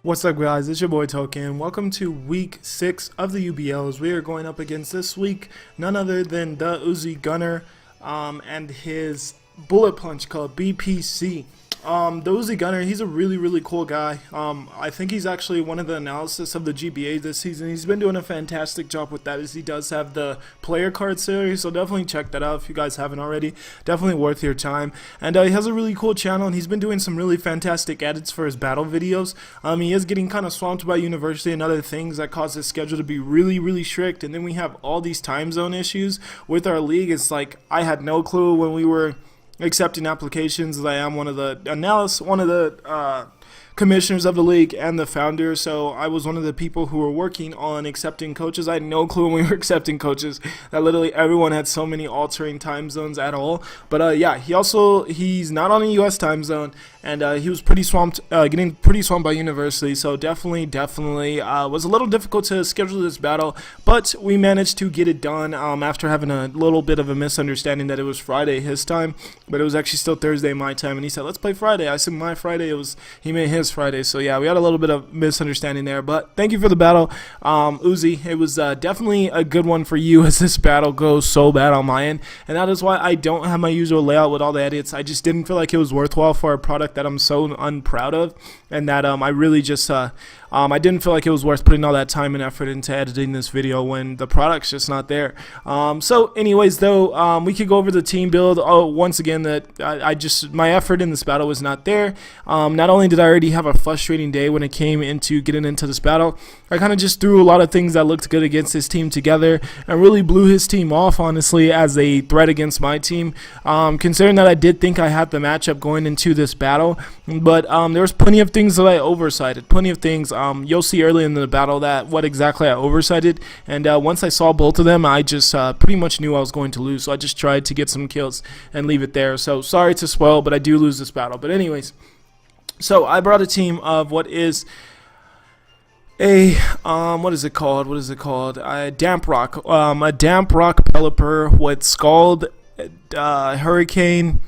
What's up, guys? It's your boy Token. Welcome to week 6 of the UBLs. We are going up against this week none other than TheUziGunner and his bullet punch called BPC. TheUziGunner, he's a really cool guy. I think he's actually one of the analysis of the GBA this season. He's been doing a fantastic job with that, as he does have the player card series, so definitely check that out if you guys haven't already. Definitely worth your time. And he has a really cool channel, and he's been doing some really fantastic edits for his battle videos. He is getting kind of swamped by university and other things that cause his schedule to be really strict, and then we have all these time zone issues with our league. It's like I had no clue when we were accepting applications. I am one of the commissioners of the league and the founder, so I was one of the people who were working on accepting coaches. I had no clue when we were accepting coaches that literally everyone had so many altering time zones at all. But yeah, he's not on a US time zone, and he was pretty swamped, getting pretty swamped by university, so definitely was a little difficult to schedule this battle, but we managed to get it done after having a little bit of a misunderstanding that it was Friday his time, but it was actually still Thursday my time, and he said, let's play Friday. I said my Friday, he made his Friday, so yeah, we had a little bit of misunderstanding there, but thank you for the battle. Uzi, it was definitely a good one for you, as this battle goes so bad on my end, and that is why I don't have my usual layout with all the edits. I just didn't feel like it was worthwhile for a product that I'm so unproud of, and that I really just I didn't feel like it was worth putting all that time and effort into editing this video when the product's just not there. So anyways, though, we could go over the team build. Once again, that my effort in this battle was not there. Not only did I already have a frustrating day when it came into getting into this battle, I kind of just threw a lot of things that looked good against his team together and really blew his team off, honestly, as a threat against my team. Considering that I did think I had the matchup going into this battle, but there was plenty of things that I oversighted, plenty of things. You'll see early in the battle that what exactly I oversighted, and once I saw both of them, I just pretty much knew I was going to lose, so I just tried to get some kills and leave it there. So sorry to spoil, but I do lose this battle. But anyways, so I brought a team of what is a what is it called? A damp rock, pelipper with Scald, Hurricane,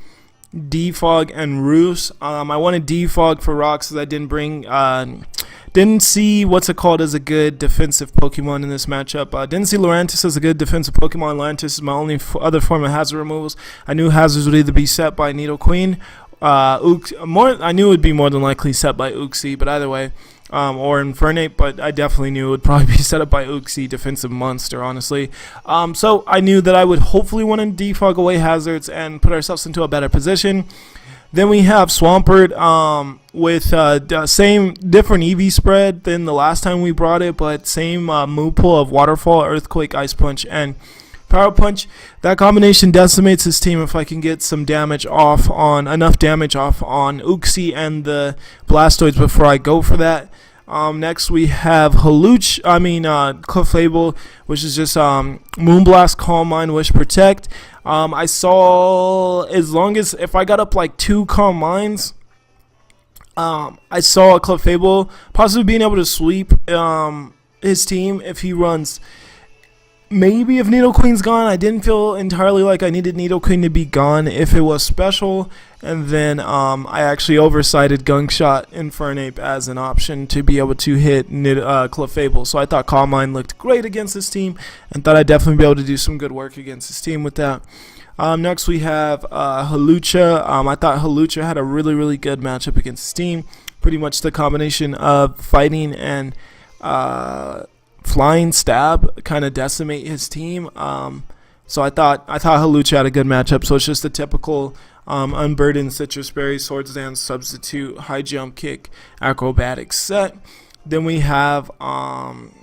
Defog, and Roos. I wanted Defog for rocks, as I didn't see what's it called as a good defensive Pokemon in this matchup. Didn't see Lurantis as a good defensive Pokemon. Lurantis is my only other form of hazard removals. I knew hazards would either be set by Nidoqueen, I knew it would be more than likely set by Uxie, but either way, or Infernape, but I definitely knew it would probably be set up by Uxie, defensive monster, honestly. So I knew that I would hopefully want to defog away hazards and put ourselves into a better position. Then we have Swampert with different EV spread than the last time we brought it, but same move pool of Waterfall, Earthquake, Ice Punch, and Power Punch. That combination decimates his team if I can get some damage off on Uxie and the Blastoids before I go for that. Next we have Clefable, which is just Moonblast, Calm Mind, Wish, Protect. I saw, if I got up like 2 Calm Minds, I saw Clefable possibly being able to sweep his team if he runs. Maybe if Nidoqueen's gone. I didn't feel entirely like I needed Nidoqueen to be gone if it was special. And then I actually oversighted Gunkshot Infernape as an option to be able to hit Clefable. So I thought Calm Mind looked great against this team, and thought I'd definitely be able to do some good work against this team with that. Next we have Hawlucha. I thought Hawlucha had a really good matchup against this team. Pretty much the combination of fighting and Flying Stab kind of decimate his team. So I thought Hawlucha had a good matchup. So it's just the typical Unburdened, Citrus Berry, Swords Dance, Substitute, High Jump, Kick, Acrobatics set. Then we have and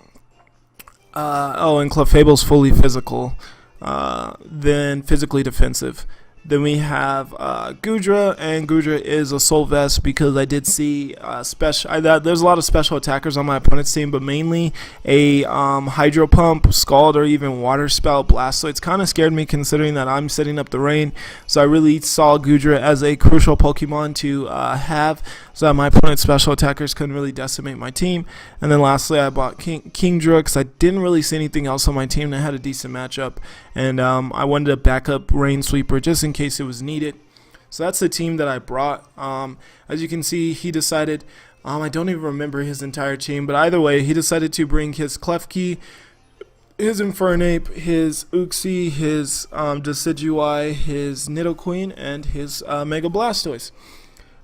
Clefable's fully physical, then physically defensive. Then we have Goodra, and Goodra is a Soul Vest because I did see there's a lot of special attackers on my opponent's team, but mainly a Hydro Pump, Scald, or even Water Spout, Blastoise kind of scared me considering that I'm setting up the rain. So I really saw Goodra as a crucial Pokemon to have, so that my opponent's special attackers couldn't really decimate my team. And then lastly, I bought Kingdra because I didn't really see anything else on my team that had a decent matchup, and I wanted a backup Rain Sweeper just in case it was needed. So that's the team that I brought. As you can see, he decided I don't even remember his entire team, but either way, he decided to bring his KreselleKey, his Infernape, his Uxie, his Decidueye, his Nidoqueen, and his Mega Blastoise.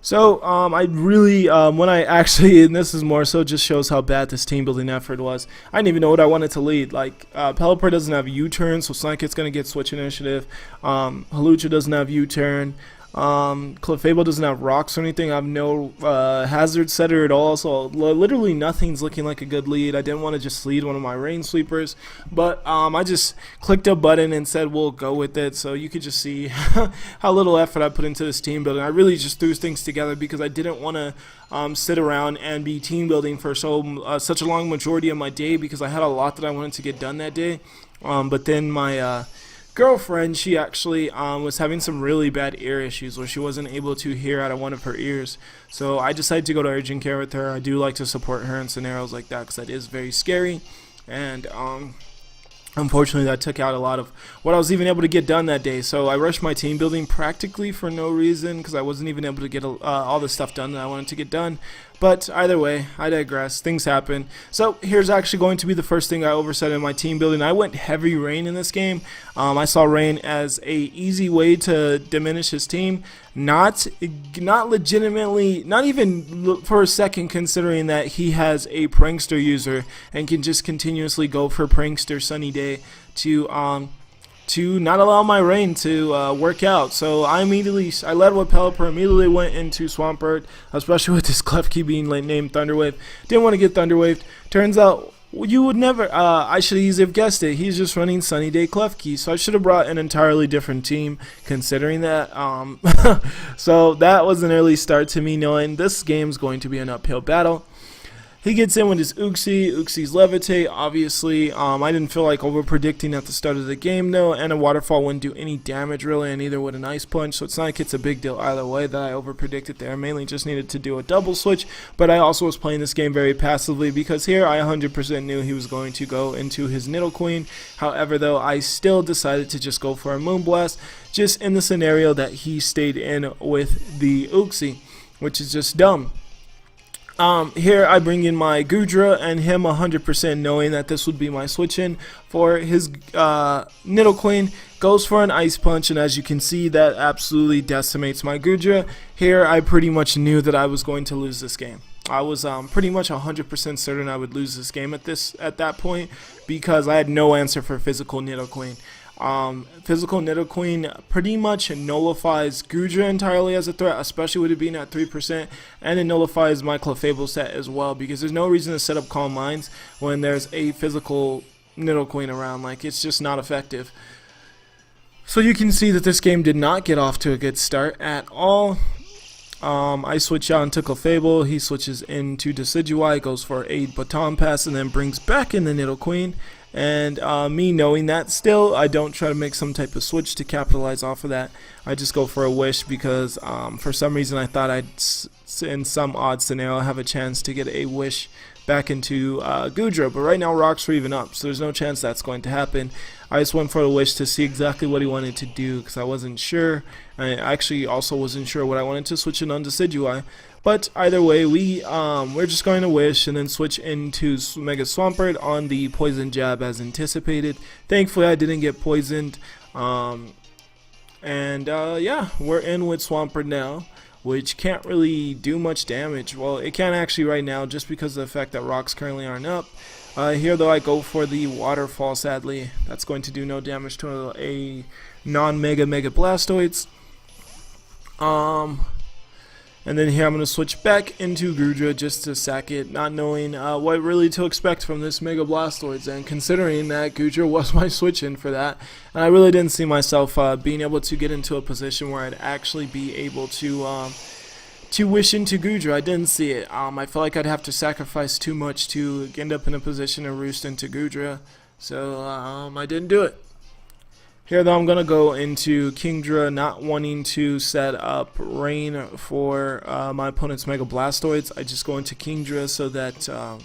So I really, when I actually, and this is more so just shows how bad this team building effort was. I didn't even know what I wanted to lead. Like, Pelipper doesn't have U-turn, so it's not like it's going to get switch initiative. Hawlucha doesn't have U-turn. Clefable doesn't have rocks or anything. I have no hazard setter at all, so literally nothing's looking like a good lead. I didn't want to just lead one of my rain sweepers, but I just clicked a button and said we'll go with it. So you could just see how little effort I put into this team building. I really just threw things together because I didn't want to sit around and be team building for such a long majority of my day, because I had a lot that I wanted to get done that day. But then my girlfriend, she actually was having some really bad ear issues where she wasn't able to hear out of one of her ears. So I decided to go to urgent care with her. I do like to support her in scenarios like that because that is very scary. And unfortunately, that took out a lot of what I was even able to get done that day. So I rushed my team building practically for no reason because I wasn't even able to get all the stuff done that I wanted to get done. But either way, I digress. Things happen. So here's actually going to be the first thing I overset in my team building. I went heavy rain in this game. I saw rain as a easy way to diminish his team. Not legitimately, not even for a second, considering that he has a prankster user and can just continuously go for prankster sunny day to not allow my rain to work out. So I led with Pelipper, immediately went into Swampert, especially with this KreselleKey being named Thunderwave. Didn't want to get Thunderwaved. Turns out you would never, I should easily have guessed it. He's just running Sunny Day KreselleKey, so I should have brought an entirely different team considering that. So that was an early start to me knowing this game's going to be an uphill battle. He gets in with his Uxie's Levitate, obviously. I didn't feel like over-predicting at the start of the game, though, and a Waterfall wouldn't do any damage, really, and neither would an Ice Punch, so it's not like it's a big deal either way that I over-predicted there. I mainly just needed to do a double switch, but I also was playing this game very passively, because here I 100% knew he was going to go into his Nidoqueen. However, though, I still decided to just go for a Moonblast, just in the scenario that he stayed in with the Uxie, which is just dumb. Here I bring in my Goodra and him 100% knowing that this would be my switch in for his Nidoqueen. Goes for an Ice Punch, and as you can see, that absolutely decimates my Goodra. Here I pretty much knew that I was going to lose this game. I was pretty much 100% certain I would lose this game at that point, because I had no answer for physical Nidoqueen. Physical Nidoqueen pretty much nullifies Goodra entirely as a threat, especially with it being at 3%, and it nullifies my Clefable set as well, because there's no reason to set up Calm Minds when there's a physical Nidoqueen around. Like, it's just not effective. So you can see that this game did not get off to a good start at all. I switch out into Clefable, he switches into Decidueye, goes for a Baton Pass, and then brings back in the Nidoqueen. And me knowing that, still I don't try to make some type of switch to capitalize off of that. I just go for a Wish, because for some reason I thought I'd, in some odd scenario, have a chance to get a Wish back into Goodra. But right now rocks are even up, so there's no chance that's going to happen. I just went for a Wish to see exactly what he wanted to do, because I wasn't sure. I actually also wasn't sure what I wanted to switch in on Decidueye. But either way, we're just going to Wish and then switch into Mega Swampert on the Poison Jab as anticipated. Thankfully, I didn't get poisoned. Yeah, we're in with Swampert now, which can't really do much damage. Well, it can actually right now, just because of the fact that rocks currently aren't up. Here, though, I go for the Waterfall, sadly. That's going to do no damage to a non-Mega Blastoids. And then here I'm going to switch back into Goodra just to sack it, not knowing what really to expect from this Mega Blastoids, and considering that Goodra was my switch in for that, and I really didn't see myself being able to get into a position where I'd actually be able to Wish into Goodra. I didn't see it. I felt like I'd have to sacrifice too much to end up in a position to roost into Goodra, so I didn't do it. Here, though, I'm going to go into Kingdra, not wanting to set up Rain for my opponent's Mega Blastoids. I just go into Kingdra so that so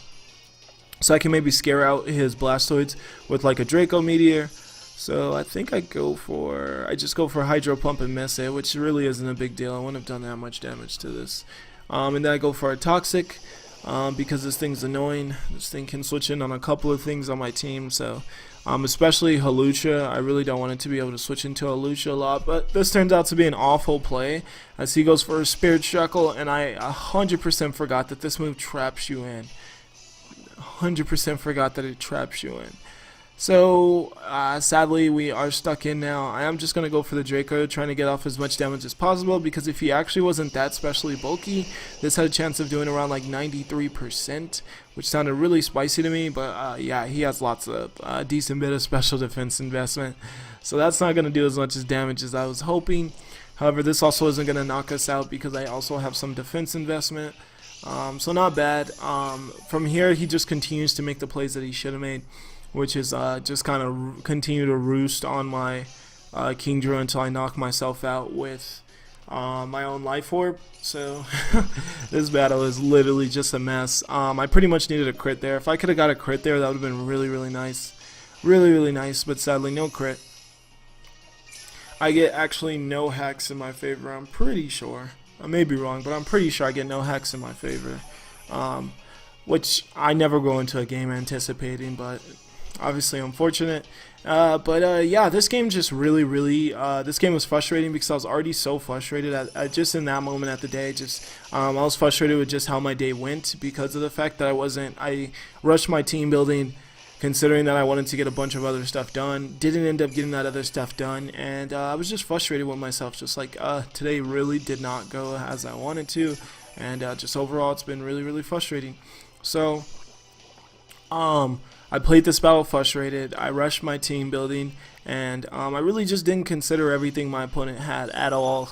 I can maybe scare out his Blastoids with like a Draco Meteor. So I think I just go for Hydro Pump and miss it, which really isn't a big deal. I wouldn't have done that much damage to this And then I go for a Toxic because this thing's annoying. This thing can switch in on a couple of things on my team, so especially Hawlucha. I really don't want it to be able to switch into Hawlucha a lot, but this turns out to be an awful play as he goes for a Spirit Shackle, and I 100% forgot that this move traps you in. 100% forgot that it traps you in. So sadly we are stuck in now. I am just going to go for the Draco, trying to get off as much damage as possible, because if he actually wasn't that specially bulky, this had a chance of doing around like 93%, which sounded really spicy to me. But yeah, he has lots of decent bit of special defense investment, so that's not going to do as much as damage as I was hoping. However, this also isn't going to knock us out because I also have some defense investment, so not bad. From here he just continues to make the plays that he should have made, which is just kind of continue to roost on my King Drew until I knock myself out with my own Life Orb. So this battle is literally just a mess. I pretty much needed a crit there. If I could have got a crit there, that would have been really, really nice. Really, really nice, but sadly no crit. I get actually no hacks in my favor, I'm pretty sure. I may be wrong, but I'm pretty sure I get no hacks in my favor. Which I never go into a game anticipating, but obviously unfortunate. Yeah, this game just really this game was frustrating because I was already so frustrated at just in that moment at the day. I was frustrated with just how my day went because of the fact that I rushed my team building, considering that I wanted to get a bunch of other stuff done, didn't end up getting that other stuff done, and I was just frustrated with myself, just like today really did not go as I wanted to, and just overall it's been really frustrating. So I played this battle frustrated. I rushed my team building, and I really just didn't consider everything my opponent had at all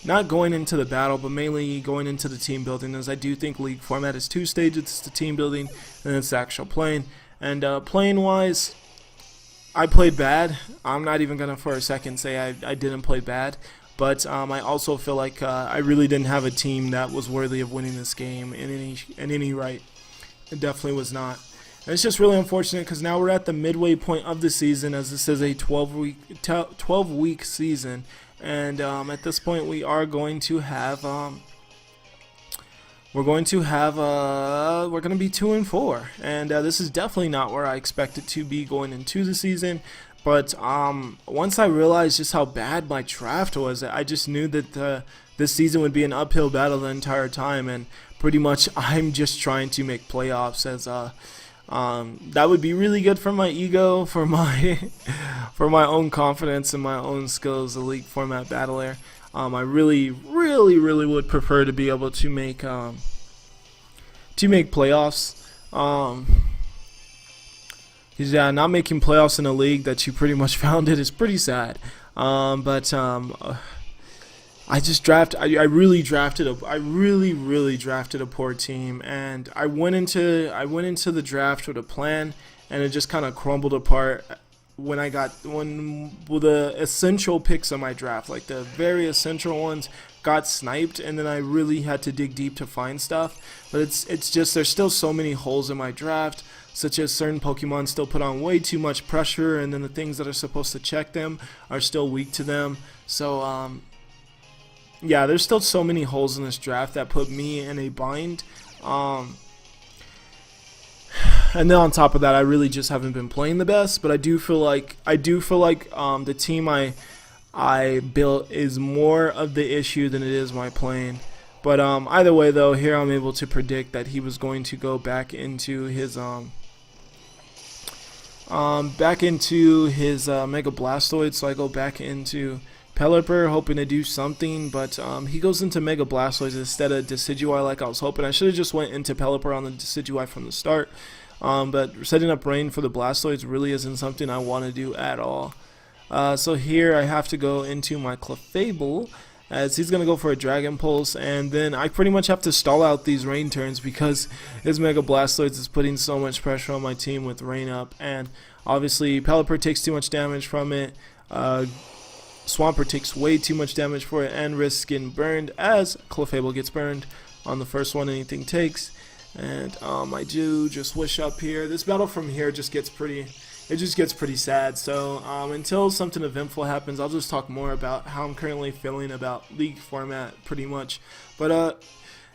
not going into the battle, but mainly going into the team building, as I do think League format is 2 stages. It's the team building and it's the actual playing. And playing wise, I played bad. I'm not even gonna for a second say I didn't play bad, but I also feel like I really didn't have a team that was worthy of winning this game in any right. It definitely was not. And it's just really unfortunate because now we're at the midway point of the season, as this is a 12-week season, and at this point we are going to have we're going to be 2-4, and this is definitely not where I expected to be going into the season. But once I realized just how bad my draft was, I just knew that this season would be an uphill battle the entire time, and pretty much I'm just trying to make playoffs, as that would be really good for my ego, for my own confidence and my own skills as a League format battler. I really would prefer to be able to make playoffs. Yeah, not making playoffs in a league that you pretty much founded is pretty sad. I really drafted a poor team, and I went into the draft with a plan, and it just kind of crumbled apart when the essential picks of my draft, like the very essential ones, got sniped, and then I really had to dig deep to find stuff. But it's just there's still so many holes in my draft, such as certain Pokemon still put on way too much pressure, and then the things that are supposed to check them are still weak to them. So yeah, there's still so many holes in this draft that put me in a bind. And then on top of that, I really just haven't been playing the best. But I do feel like the team I built is more of the issue than it is my playing. But either way, though, here I'm able to predict that he was going to go back into his Mega Blastoid. So I go back into Pelipper, hoping to do something, but he goes into Mega Blastoise instead of Decidueye like I was hoping. I should have just went into Pelipper on the Decidueye from the start, but setting up Rain for the Blastoise really isn't something I want to do at all. So here I have to go into my Clefable, as he's going to go for a Dragon Pulse, and then I pretty much have to stall out these Rain turns because his Mega Blastoise is putting so much pressure on my team with Rain up, and obviously Pelipper takes too much damage from it. Swampert takes way too much damage for it and risks getting burned, as Clefable gets burned on the first one anything takes. And I do just wish up here. This battle from here just gets pretty it just gets pretty sad. So until something eventful happens, I'll just talk more about how I'm currently feeling about league format, pretty much. But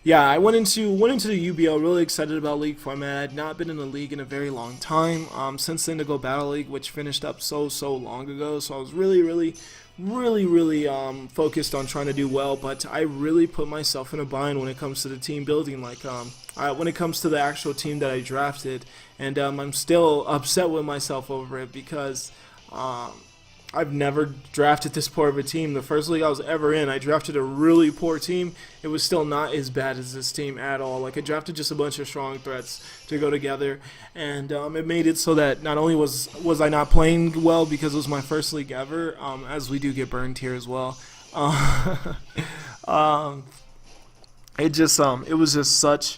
yeah, I went into the UBL really excited about league format. I had not been in the league in a very long time, since the Indigo Battle League, which finished up so long ago. So I was really focused on trying to do well, but I really put myself in a bind when it comes to the team building, like when it comes to the actual team that I drafted, and I'm still upset with myself over it because I've never drafted this poor of a team. The first league I was ever in, I drafted a really poor team. It was still not as bad as this team at all. Like, I drafted just a bunch of strong threats to go together, and it made it so that not only was I not playing well because it was my first league ever, as we do get burned here as well. It was just such.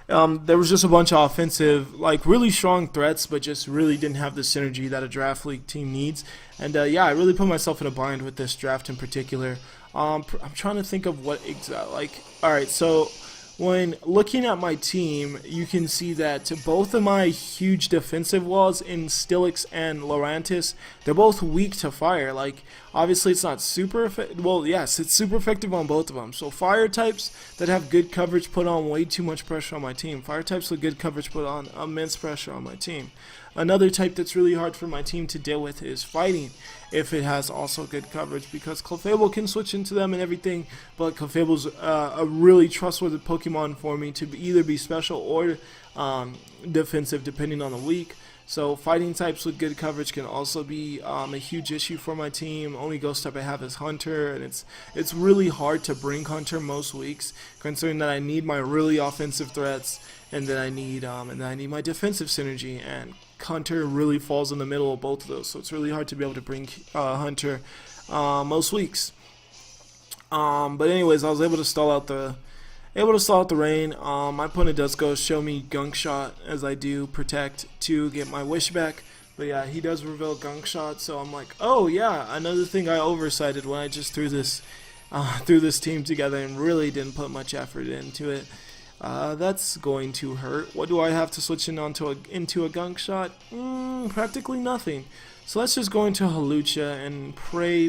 There was just a bunch of offensive, like really strong threats, but just really didn't have the synergy that a draft league team needs. And yeah, I really put myself in a bind with this draft in particular. I'm trying to think of what exactly, like, alright, so when looking at my team, you can see that both of my huge defensive walls in Stillix and Lorantis, they're both weak to fire. Like, obviously it's not super effective. Well, yes, it's super effective on both of them. So fire types that have good coverage put on way too much pressure on my team. Fire types with good coverage put on immense pressure on my team. Another type that's really hard for my team to deal with is fighting, if it has also good coverage, because Clefable can switch into them and everything, but Clefable's a really trustworthy Pokemon for me to either be special or defensive depending on the week. So fighting types with good coverage can also be a huge issue for my team. Only ghost type I have is Hunter, and it's really hard to bring Hunter most weeks, considering that I need my really offensive threats and that I need my defensive synergy, and Hunter really falls in the middle of both of those. So it's really hard to be able to bring Hunter most weeks. But anyways, I was able to stall out the rain. My opponent does go show me Gunk Shot as I do protect to get my wish back. But yeah, he does reveal Gunk Shot, so I'm like, oh yeah, another thing I oversighted when I just threw this team together and really didn't put much effort into it. That's going to hurt. What do I have to switch into a Gunk Shot? Practically nothing. So let's just go into Hawlucha and pray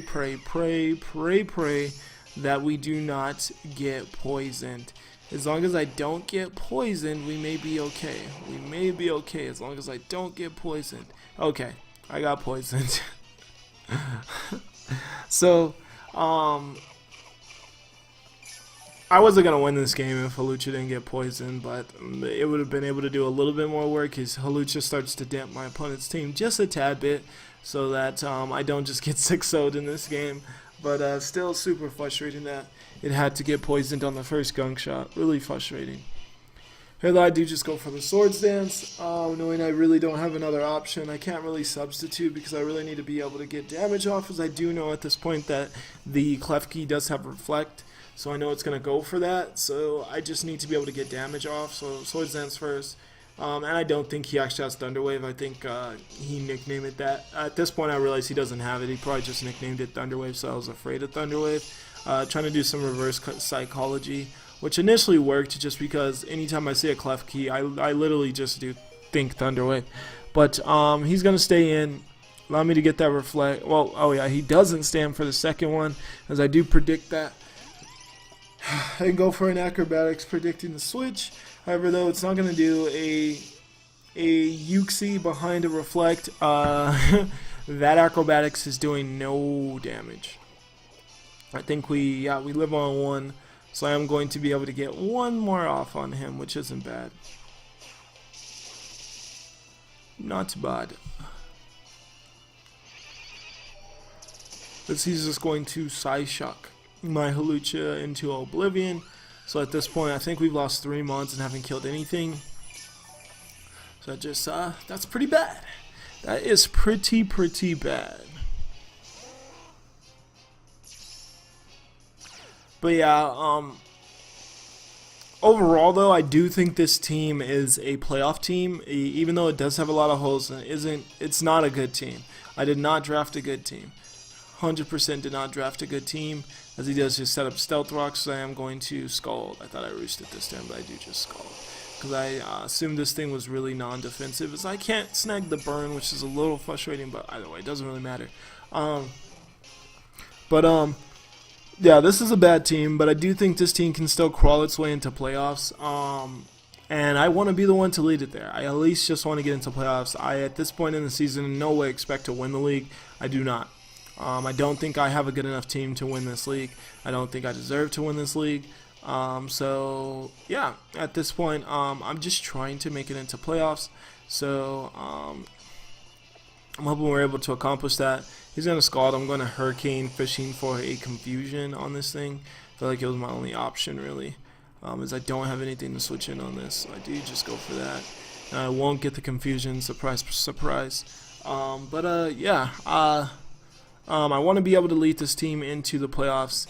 that we do not get poisoned. As long as I don't get poisoned, we may be okay. We may be okay as long as I don't get poisoned. Okay, I got poisoned. So, I wasn't going to win this game if Hawlucha didn't get poisoned, but it would have been able to do a little bit more work as Hawlucha starts to damp my opponent's team just a tad bit so that I don't just get 6-0'd in this game. But still super frustrating that it had to get poisoned on the first Gunk Shot. Really frustrating. Here though, I do just go for the Swords Dance, knowing I really don't have another option. I can't really substitute because I really need to be able to get damage off, as I do know at this point that the KreselleKey does have Reflect. So I know it's going to go for that, so I just need to be able to get damage off, so Swords Dance first. And I don't think he actually has Thunder Wave. I think he nicknamed it that. At this point I realize he doesn't have it. He probably just nicknamed it Thunder Wave, so I was afraid of Thunder Wave. Trying to do some reverse psychology, which initially worked just because anytime I see a KreselleKey, I literally just think Thunder Wave. But he's going to stay in. Allow me to get that Reflect. Well, oh yeah, he doesn't stand for the second one, as I do predict that. And go for an Acrobatics predicting the switch. However, though, it's not going to do a Uxie behind a Reflect. That Acrobatics is doing no damage. I think we live on one, so I am going to be able to get one more off on him, which isn't bad. Not bad. But he's just going to Psyshock my Hawlucha into Oblivion. So at this point I think we've lost 3 mons and haven't killed anything. So that's pretty bad. That is pretty bad. But yeah, overall though, I do think this team is a playoff team, even though it does have a lot of holes and it's not a good team. I did not draft a good team. 100% did not draft a good team, as he does just set up Stealth Rocks, so I am going to Scald. I thought I roosted this time, but I do just Scald. because I assumed this thing was really non-defensive, as I can't snag the burn, which is a little frustrating, but either way, it doesn't really matter. Yeah, this is a bad team, but I do think this team can still crawl its way into playoffs. And I want to be the one to lead it there. I at least just want to get into playoffs. I, at this point in the season, in no way expect to win the league. I do not. I don't think I have a good enough team to win this league. I don't think I deserve to win this league. So, yeah, at this point, I'm just trying to make it into playoffs. So, I'm hoping we're able to accomplish that. He's going to Scald. I'm going to Hurricane, fishing for a confusion on this thing. I feel like it was my only option, really. As I don't have anything to switch in on this, so I do just go for that. And I won't get the confusion, surprise, surprise. Yeah, I want to be able to lead this team into the playoffs,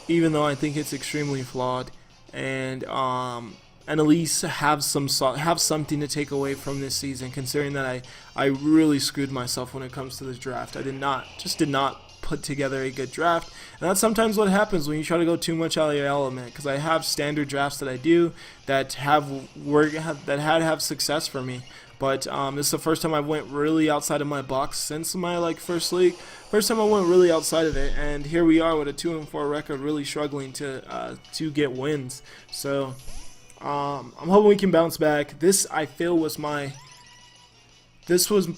even though I think it's extremely flawed, and at least have something to take away from this season, considering that I really screwed myself when it comes to this draft. I did not put together a good draft, and that's sometimes what happens when you try to go too much out of your element, because I have standard drafts that I do that have success for me, but this is the first time I went really outside of my box since my first league. First time I went really outside of it, and here we are with a 2-4 record, really struggling to get wins. So I'm hoping we can bounce back. This, I feel, was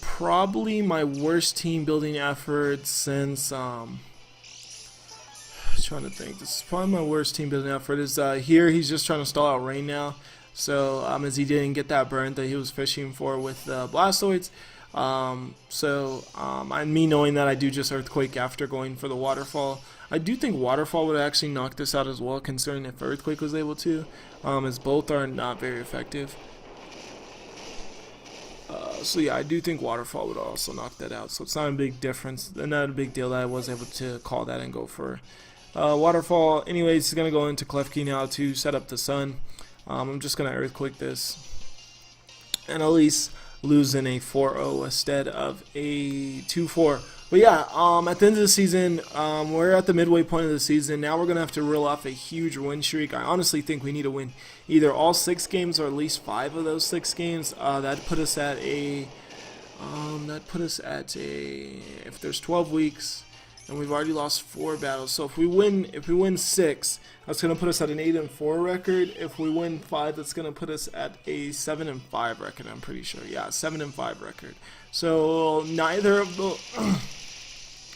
probably my worst team building effort since I was trying to think. This is probably my worst team building effort. Here he's just trying to stall out rain now. So as he didn't get that burn that he was fishing for with Blastoids. Me knowing that I do just Earthquake after going for the Waterfall. I do think Waterfall would actually knock this out as well, considering if Earthquake was able to, as both are not very effective. So yeah, I do think Waterfall would also knock that out. So it's not a big difference, not a big deal that I was able to call that and go for Waterfall. Anyways, he's going to go into KreselleKey now to set up the Sun. I'm just going to Earthquake this, and at least lose in a 4-0 instead of a 2-4. But yeah, at the end of the season, we're at the midway point of the season. Now we're going to have to reel off a huge win streak. I honestly think we need to win either all 6 games or at least 5 of those 6 games. That'd put us at a, if there's 12 weeks, and we've already lost 4 battles. So if we win 6, that's going to put us at an 8-4 record. If we win 5, that's going to put us at a 7-5 record, I'm pretty sure. Yeah, 7-5 record. So neither of the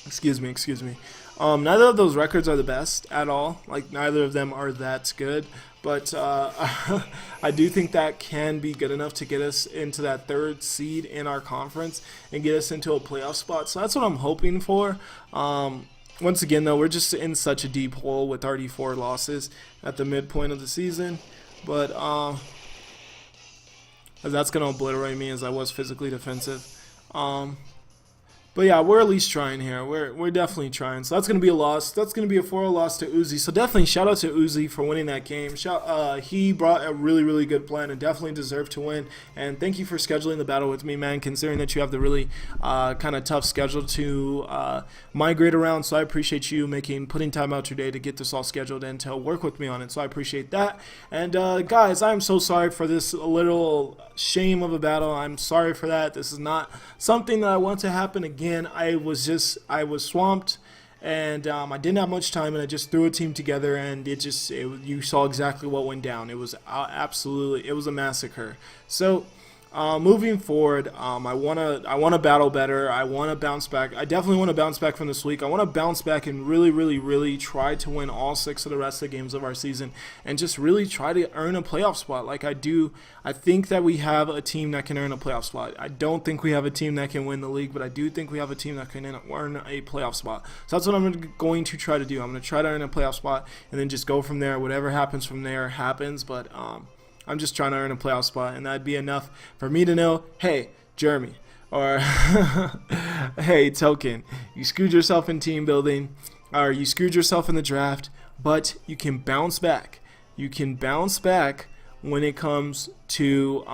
excuse me. Neither of those records are the best at all. Like, neither of them are that good. But I do think that can be good enough to get us into that 3rd seed in our conference and get us into a playoff spot. So that's what I'm hoping for. Once again, though, we're just in such a deep hole with already 4 losses at the midpoint of the season. But that's going to obliterate me, as I was physically defensive. But yeah, we're at least trying here. We're definitely trying. So that's going to be a loss. That's going to be a 4-0 loss to Uzi. So definitely shout out to Uzi for winning that game. He brought a really, really good plan and definitely deserved to win. And thank you for scheduling the battle with me, man, considering that you have the really kind of tough schedule to migrate around. So I appreciate you putting time out your day to get this all scheduled and to work with me on it. So I appreciate that. And guys, I'm so sorry for this little shame of a battle. I'm sorry for that. This is not something that I want to happen again. I was swamped, and I didn't have much time, and I just threw a team together, and you saw exactly what went down. It was it was a massacre. So moving forward, I want to battle better. I want to bounce back. I definitely want to bounce back from this week. I want to bounce back and really, really, really try to win all 6 of the rest of the games of our season and just really try to earn a playoff spot like I do. I think that we have a team that can earn a playoff spot. I don't think we have a team that can win the league, but I do think we have a team that can earn a playoff spot. So that's what I'm going to try to do. I'm going to try to earn a playoff spot and then just go from there. Whatever happens from there happens, but I'm just trying to earn a playoff spot, and that'd be enough for me to know, hey, Jeremy, or hey, Token, you screwed yourself in team building, or you screwed yourself in the draft, but you can bounce back. You can bounce back when it comes to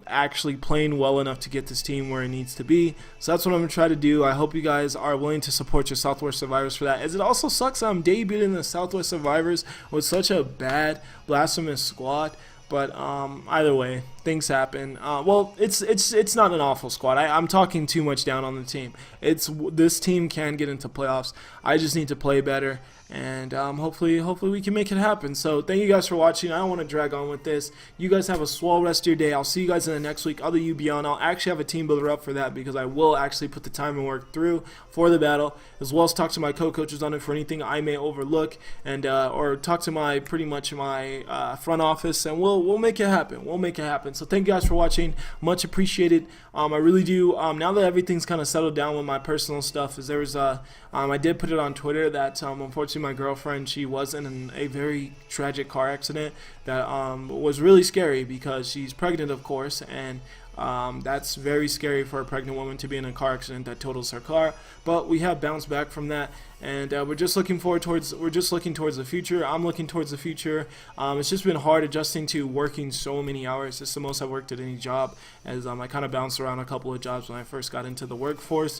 actually playing well enough to get this team where it needs to be. So that's what I'm going to try to do. I hope you guys are willing to support your Southwest Survivors for that, as it also sucks I'm debuting the Southwest Survivors with such a bad blasphemous squad. But either way, things happen. Well, it's not an awful squad. I'm talking too much down on the team. This team can get into playoffs. I just need to play better, and hopefully we can make it happen. So thank you guys for watching. I don't want to drag on with this. You guys have a swell rest of your day. I'll see you guys in the next week. Other UBL, and I'll actually have a team builder up for that because I will actually put the time and work through for the battle, as well as talk to my co-coaches on it for anything I may overlook, and or talk to my front office, and we'll make it happen. We'll make it happen. So thank you guys for watching. Much appreciated. I really do. Now that everything's kind of settled down with my personal stuff, is there was I did put it on Twitter that unfortunately my girlfriend, she was in a very tragic car accident that was really scary because she's pregnant, of course, and that's very scary for a pregnant woman to be in a car accident that totals her car. But we have bounced back from that, and we're just looking towards the future. I'm looking towards the future. It's just been hard adjusting to working so many hours. It's the most I've worked at any job, as I kind of bounced around a couple of jobs when I first got into the workforce.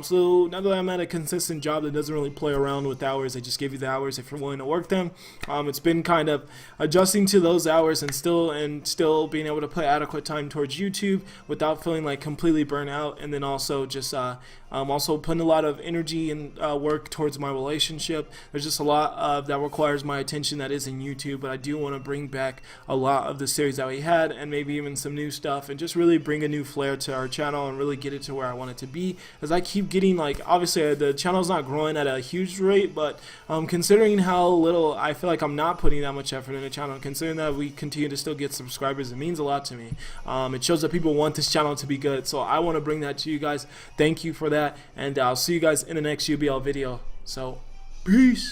So now that I'm at a consistent job that doesn't really play around with hours, I just give you the hours if you're willing to work them. It's been kind of adjusting to those hours and still being able to put adequate time towards YouTube without feeling like completely burnt out, and then also just also putting a lot of energy and work towards my relationship. There's just a lot that requires my attention that is in YouTube, but I do want to bring back a lot of the series that we had, and maybe even some new stuff, and just really bring a new flair to our channel and really get it to where I want it to be. As I keep getting, like, obviously the channel's not growing at a huge rate, but considering how little I feel like I'm not putting that much effort in the channel, considering that we continue to still get subscribers, it means a lot to me. It shows that people want this channel to be good, so I want to bring that to you guys. Thank you for that, and I'll see you guys in the next UBL video. So, peace.